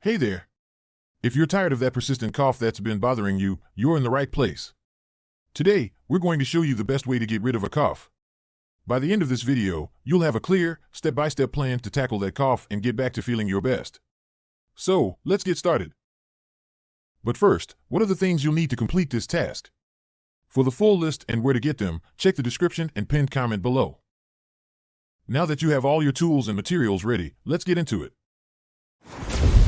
Hey there. If you're tired of that persistent cough that's been bothering you, you're in the right place. Today, we're going to show you the best way to get rid of a cough. By the end of this video, you'll have a clear, step-by-step plan to tackle that cough and get back to feeling your best. So, let's get started. But first, what are the things you'll need to complete this task? For the full list and where to get them, check the description and pinned comment below. Now that you have all your tools and materials ready, let's get into it.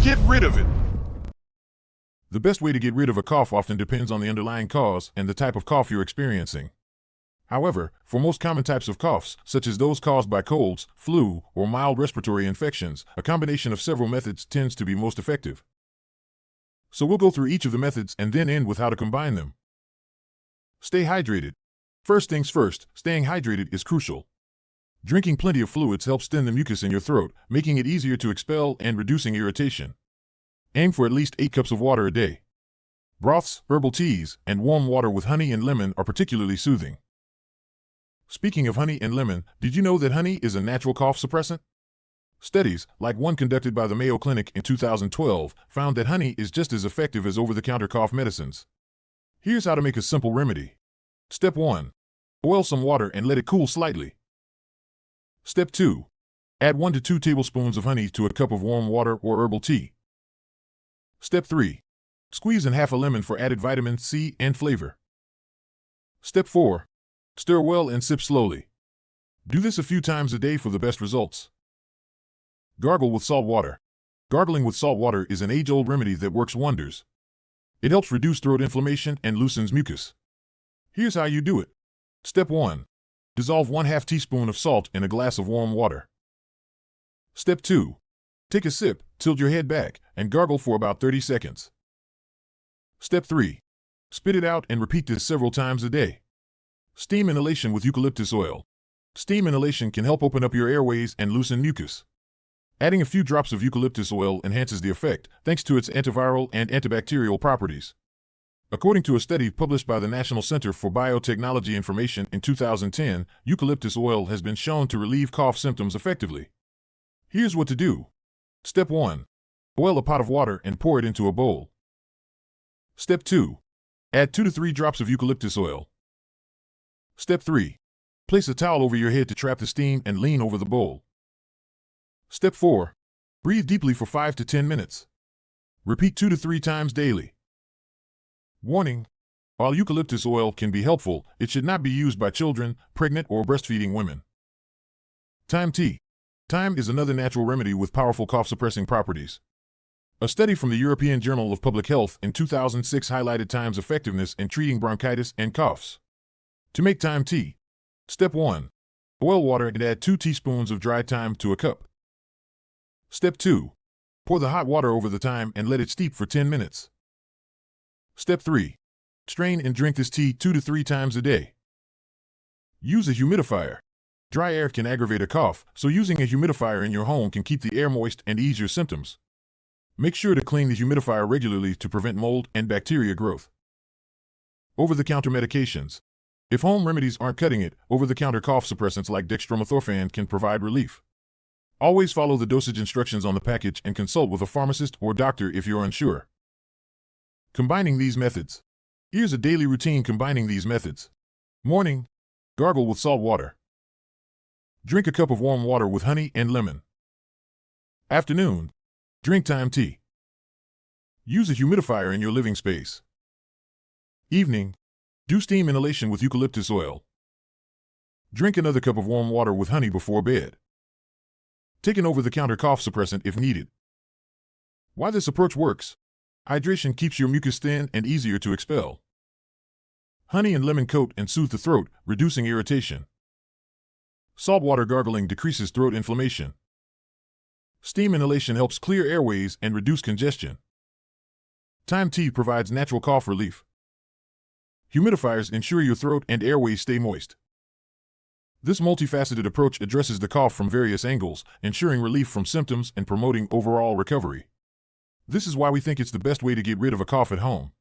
Get rid of it! The best way to get rid of a cough often depends on the underlying cause and the type of cough you're experiencing. However, for most common types of coughs, such as those caused by colds, flu, or mild respiratory infections, a combination of several methods tends to be most effective. So we'll go through each of the methods and then end with how to combine them. Stay hydrated. First things first, staying hydrated is crucial. Drinking plenty of fluids helps thin the mucus in your throat, making it easier to expel and reducing irritation. Aim for at least 8 cups of water a day. Broths, herbal teas, and warm water with honey and lemon are particularly soothing. Speaking of honey and lemon, did you know that honey is a natural cough suppressant? Studies, like one conducted by the Mayo Clinic in 2012, found that honey is just as effective as over-the-counter cough medicines. Here's how to make a simple remedy. Step 1. Boil some water and let it cool slightly. Step 2. Add 1 to 2 tablespoons of honey to a cup of warm water or herbal tea. Step 3. Squeeze in half a lemon for added vitamin C and flavor. Step 4. Stir well and sip slowly. Do this a few times a day for the best results. Gargle with salt water. Gargling with salt water is an age-old remedy that works wonders. It helps reduce throat inflammation and loosens mucus. Here's how you do it. Step 1. Dissolve 1/2 teaspoon of salt in a glass of warm water. Step 2. Take a sip, tilt your head back, and gargle for about 30 seconds. Step 3. Spit it out and repeat this several times a day. Steam inhalation with eucalyptus oil. Steam inhalation can help open up your airways and loosen mucus. Adding a few drops of eucalyptus oil enhances the effect, thanks to its antiviral and antibacterial properties. According to a study published by the National Center for Biotechnology Information in 2010, eucalyptus oil has been shown to relieve cough symptoms effectively. Here's what to do. Step 1. Boil a pot of water and pour it into a bowl. Step 2. Add 2 to 3 drops of eucalyptus oil. Step 3. Place a towel over your head to trap the steam and lean over the bowl. Step 4. Breathe deeply for 5 to 10 minutes. Repeat 2 to 3 times daily. Warning: while eucalyptus oil can be helpful, it should not be used by children, pregnant, or breastfeeding women. Thyme tea. Thyme is another natural remedy with powerful cough-suppressing properties. A study from the European Journal of Public Health in 2006 highlighted thyme's effectiveness in treating bronchitis and coughs. To make thyme tea. Step 1. Boil water and add 2 teaspoons of dry thyme to a cup. Step 2. Pour the hot water over the thyme and let it steep for 10 minutes. Step 3. Strain and drink this tea 2 to 3 times a day. Use a humidifier. Dry air can aggravate a cough, so using a humidifier in your home can keep the air moist and ease your symptoms. Make sure to clean the humidifier regularly to prevent mold and bacteria growth. Over-the-counter medications. If home remedies aren't cutting it, over-the-counter cough suppressants like dextromethorphan can provide relief. Always follow the dosage instructions on the package and consult with a pharmacist or doctor if you're unsure. Combining these methods. Here's a daily routine combining these methods. Morning. Gargle with salt water. Drink a cup of warm water with honey and lemon. Afternoon. Drink thyme tea. Use a humidifier in your living space. Evening. Do steam inhalation with eucalyptus oil. Drink another cup of warm water with honey before bed. Take an over-the-counter cough suppressant if needed. Why this approach works? Hydration keeps your mucus thin and easier to expel. Honey and lemon coat and soothe the throat, reducing irritation. Saltwater gargling decreases throat inflammation. Steam inhalation helps clear airways and reduce congestion. Thyme tea provides natural cough relief. Humidifiers ensure your throat and airways stay moist. This multifaceted approach addresses the cough from various angles, ensuring relief from symptoms and promoting overall recovery. This is why we think it's the best way to get rid of a cough at home.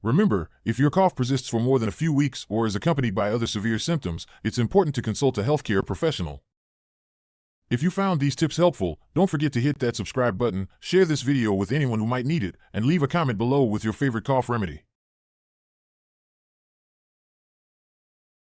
Remember, if your cough persists for more than a few weeks or is accompanied by other severe symptoms, it's important to consult a healthcare professional. If you found these tips helpful, don't forget to hit that subscribe button, share this video with anyone who might need it, and leave a comment below with your favorite cough remedy.